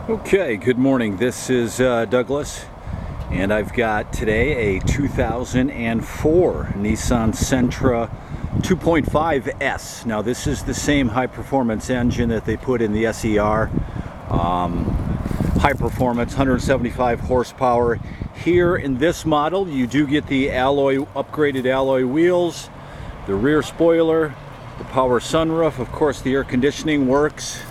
Okay, good morning. This is Douglas, and I've got today a 2004 Nissan Sentra 2.5S. Now, this is the same high-performance engine that they put in the SER. High performance, 175 horsepower. Here in this model, you do get the upgraded alloy wheels, the rear spoiler, the power sunroof. Of course, the air conditioning works.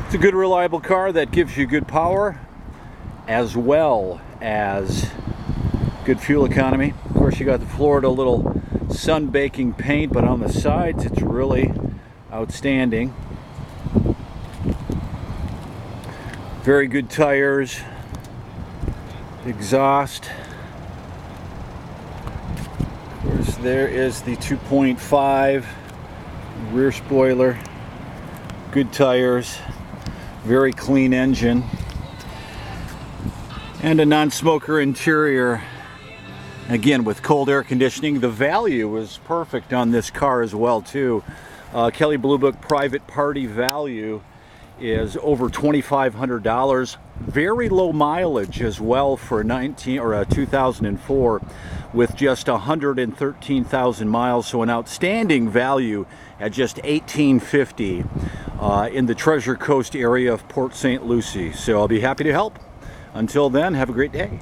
It's a good, reliable car that gives you good power as well as good fuel economy. Of course, you got the Florida little sun baking paint, but on the sides it's really outstanding. Very good tires, exhaust. Of course, there is the 2.5 rear spoiler. Good tires. Very clean engine, and a non-smoker interior, again with cold air conditioning. The value is perfect on this car as well too. Kelley Blue Book private party value is over $2,500. Very low mileage as well for a 2004 with just 113,000 miles, so an outstanding value at just $1,850 in the Treasure Coast area of Port St. Lucie. So I'll be happy to help. Until then, have a great day.